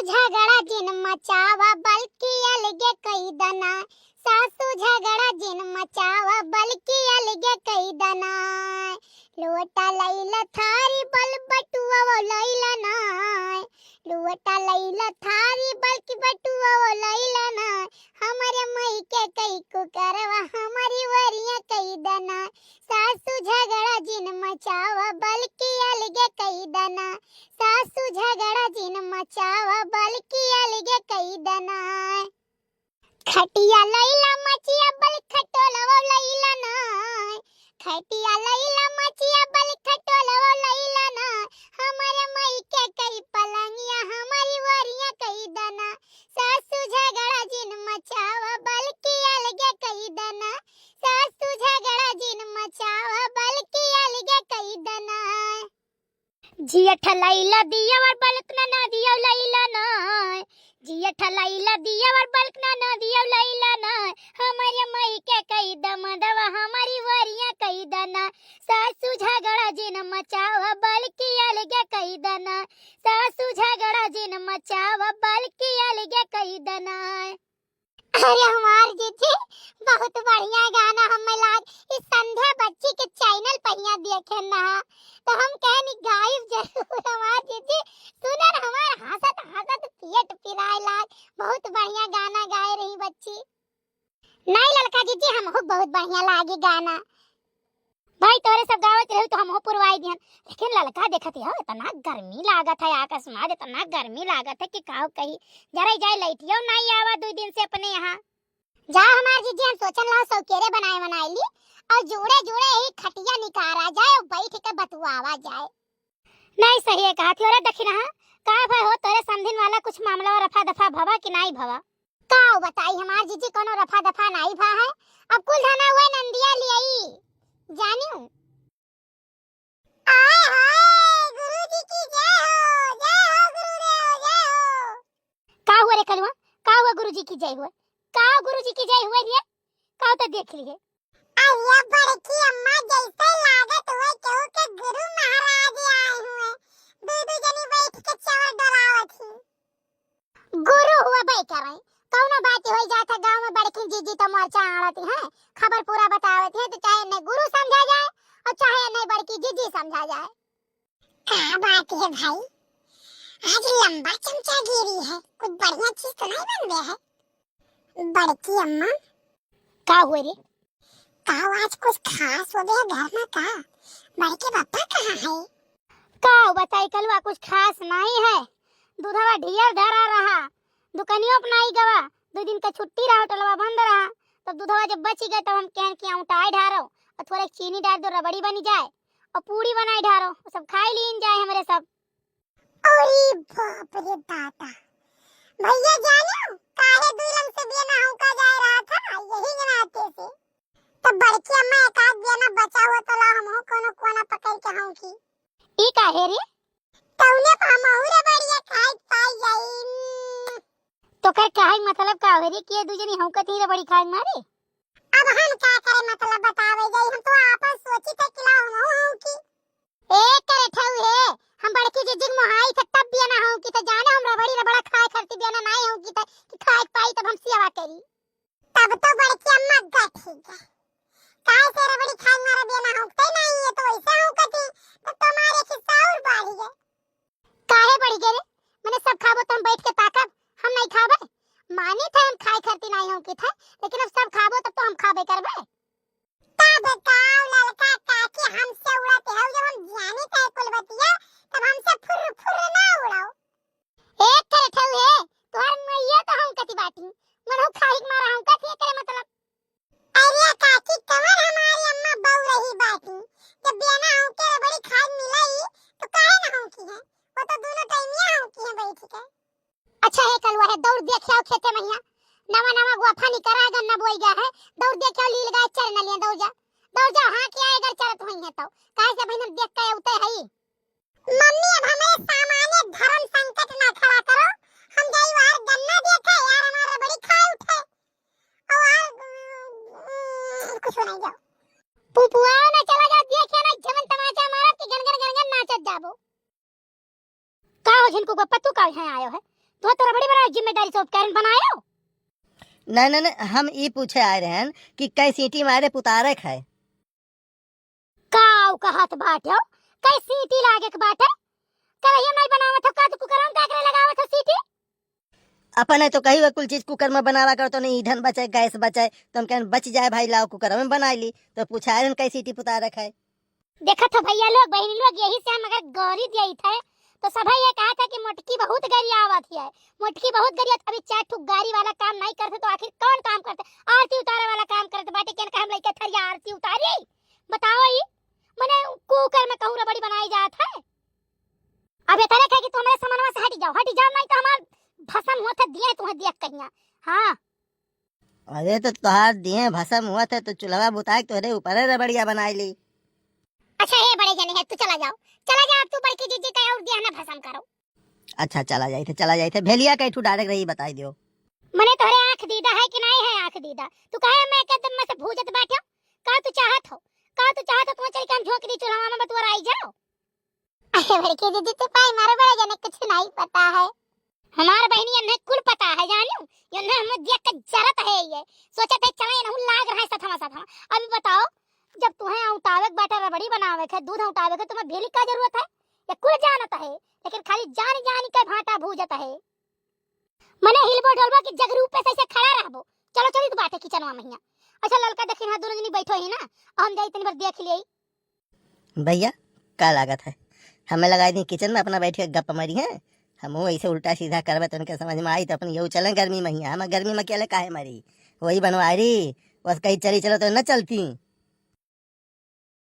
झगड़ा जिन मचावा बल्कि अलगे कई दना। सासू झगड़ा जिन मचावा बल्कि अलगे कई दना। लोटा लैला थारी बल बटुआ वो लैला नाय। लोटा लैला थारी बल्कि बटुआ वो लैला नाय। हमारे मई के कई को करवा हमारी वरिया कई दना। सासू झगड़ा जिन मचावा बल्कि अलगे कई दना। सासू झगड़ा जिन मचावा बल्कि अलगे कई दना। खटिया लैला मचिया बल खटोलवा लैला नाय। खटिया लैला मचिया बल खटोलवा लैला नाय। हमारे मई के कई पलंगिया हमारी वरिया कई दना। सासू झगड़ा जिन मचावा बल्कि अलगे कई दना। सासू झगड़ा जिन मचावा बल्कि अलगे कई दना। जिया ठलैला दिया वर बल्क ना दिया लैला नाय। जिया ठलैला दिया वर बल्क ना दिया लैला नाय। हमारे मई के कई दमदवा हमारी वरिया कई दना। सासू झगड़ा जिन मचावा बल्कि अलगे कई दना। सासू झगड़ा जिन मचावा बल्कि अलगे कई दना। अरे हमार जीजी बहुत बढ़िया गाना हमें लाग इस संध्या बच्ची के चैनल पर यहाँ देखे ना तो हम कहनी गायब जरूर। हमार जीजी सुनर हमार हंसत हंसत पेट पिराए लाग। बहुत बढ़िया गाना गाए रही बच्ची। नहीं लड़का जीजी हमको बहुत बढ़िया लागी गाना। भाई तोरे सब गावत रहे तो हमहु पुरवाई दिहन। लेकिन लड़का देखत हो इतना गर्मी लागत है आकाश में इतना गर्मी लागत है कि काऊ कही जरा जाए लइटियो नहीं आवा 2 दिन से अपने यहाँ। जा हमार जीजी हम सोचन ला सौकेरे बनाए ली और जोड़े जोड़े ही खटिया निकारा जाए और बैठ के बतुआवा जाए। नहीं सही है कहा थी और दखिना का भाई हो तोरे समधिन वाला कुछ मामला रफा दफा भवा कि नहीं भवा। काऊ बताई हमार जीजी कोनो रफा दफा नहीं भा है। अब कुल धना हुआ नंदिया लियाई जानियो। आय हाय गुरुजी की जय हो गुरुदेव जय हो। का हुआ रे कलवा का हुआ गुरुजी की जय हुआ। का गुरुजी की जय हुआ रे का तो देख लिए। अरे बड़की अम्मा जैसे लागत हुए क्यों के गुरु महाराज आए हुए। दो जनी बैठ के चावल डलावत थी। गुरु हुआ भाई कर रहे कौनो बात होई जाता गांव में बड़की जीजी तो मोर्चा आड़ती है खबर पूरा बतावत है तो चाहे न गुरु समझा जाए और चाहे न बड़की जीजी समझा जाए। क्या बात है भाई आज लंबा चमचागिरी है कुछ बढ़िया चीज तो नहीं बन रहा है। बड़की अम्मा का हुआ रे का आज कुछ खास हो गया घर में का बड़के पापा कहाँ है। का बताई कलवा कुछ खास नहीं है। दूधवा ढिया धरा रहा दुकानियों अपनाई गवा 2 दिन का छुट्टी रहा होटलवा बंद रहा तब दूधवा जब बच गए तब हम कह के उठाए ढारो और थोड़ा चीनी डाल दो रबड़ी बनी जाए और पूरी बनाई ढारो सब खाई लीन जाए हमारे सब। अरे बाप रे दादा भैया जानो काहे दुलम से बिना होका जा रहा था यही जनाते से तब बड़की अम्मा एक आध बिना बचा हुआ तो ला हम कोनो कोना पकड़ के हूं की ई काहे रे तौने पामहुरे बढ़िया खाई पाई जाई तो कह काहे मतलब का होरी कि 2 जनी हौकत ही बड़ी खाई मारे। अब हम क्या करे मतलब बतावे जाई हम तो आपन सोची थे कि ला हम हूं की ए करे ठऊ है हम बड़की जीजी मोहाई त तब बिना हूं की तो जाने हमरा बड़ी रबड़ा खाए करती बिना नहीं हूं की कि खाए पाई तब हम सेवा करी तब तो बड़की अम्मा गठी गई काहे से रबड़ी खाई मारे बिना हूंते नहीं है तो ऐसे हूंकती तो तुम्हारे किस्सा और बढ़ गए। काहे बढ़ गए मैंने सब खाबो तुम बैठ के ताकब हम नहीं खाबे माने थे हम खाए करती नहीं हूं की थे लेकिन अब सब खाबो तब तो हम खाबे करबे। तब बताओ लड़का काकी हमसे उड़ाते हो जब हम जाने थे कुल बतिया तब हमसे फुर फुर ना उड़ाओ। एक करे ठऊ है तोहर मैया तो हम कति बाटी मन हो खाई मारा हम कति करे मतलब। अरे काकी कमर हमारी अम्मा बहु रही बाटी जब बिना हो के बड़ी खाई मिलाई तो काहे ना हो की है वो तो दोनों टाइमिया हो की है बैठ के। अच्छा है कलवा है दौड़ देख आओ खेते मैया नवा गुफा निकरा गन्ना बोई गया है दौड़ देख आओ लील गाय चर न लिया दौड़ जा हां क्या अगर चरत होई है तो काहे से बहन देख के उते है मम्मी अब हमें सामान्य धर्म संकट ना खड़ा करो हम जाई बाहर गन्ना देखे यार हमारा बड़ी खाए उठे और कुछ नहीं जाओ पुपुआ ना चला जा देखे ना जमन तमाचा मारा कि गन गन नाचत जाबो का हो जिनको गप्पा तू का है आयो है तो रबड़ी बना जिम्मेदारी से उपकरण बनायो। नहीं नहीं नहीं, हम ये पूछे आए रहे हैं कि कई सीटी मारे पुतारे खाए। काऊ का हाथ बाटो, कई सीटी लागे के बाटे। कहियो नहीं बनावत हो का तो कुकर में काकरे लगावत हो सीटी। अपन है तो कही हुआ कुल चीज कुकर में बनावा कर, तो नहीं ईंधन बचे गैस बचे, तो हम कहन बच जाए भाई लाओ कुकर में बना ली। तो पूछा आए कई सीटी पुतारे खाए। देखा तो भैया लोग बहनी लोग, यही से हम अगर गौरी दिया थे तो सभा ये कहा था कि मोटकी बहुत गरी आवत है, मोटकी बहुत गरी। अभी चार ठुक गाड़ी वाला काम नहीं करते तो आखिर कौन काम करते? आरती उतारे वाला काम करते बाटे। केन का हम लइका थरिया आरती उतारी बताओ। ई मने कुकर में कहूं रबड़ी बनाई जात है। अब इतने कहे कि तुम मेरे सामानवा से हट जाओ नहीं तो हमार भसम होत दिए तुम्हें देख कहिया। हां अरे तो तोहार दिए भसम हुआ था तो चूल्हा बुताए तोरे ऊपर रबड़िया बनाई ली। अच्छा हे बड़े जने है, तू चला जाओ तू बड़की जीजी कहे और दिया ना भसम करो। अच्छा चला जाए थे भेलिया कैठू डायरेक्ट रही बताई दियो। मने तोरे आंख दीदा है कि नहीं है? आंख दीदा तू कहे मैं के में से भूजत बैठो। का तू चाहत हो तुम चल के झोंक दी चूल्हा में बतुआ आई जाओ। अरे बड़की जीजी तो पाई मारे बड़े जने कुछ नहीं पता है। हमार बहनी ने कुल पता है जानियो। ये ने हम देख के जरत है। ये सोचा थे चले ना लाग रहा है सथमा। अभी बताओ, जब तुम्हें उतावे बाटा रबड़ी बनावे के दूध उतावे के तुम्हें भेली का जरूरत है? ये कुल जानत है लेकिन खाली जान के भाटा भूजत है। मने हिलबो डोलबो कि जगरू पे से खड़ा रहबो। चलो चली तो बाटे किचनवा में। अच्छा ललका देखिन हां दोनों जनी बैठो ही ना, हम जाई तनी बार देख लियई। भैया का लागत है हमें लगाई दी किचन में अपना बैठ के गप मारी है। हम ऐसे उल्टा सीधा करबे तो उनके समझ में आई तो अपन यू चले गर्मी में ही। हम गर्मी में अकेले काहे मरी, वही बनवा रही बस कहीं चली चलो तो न चलती।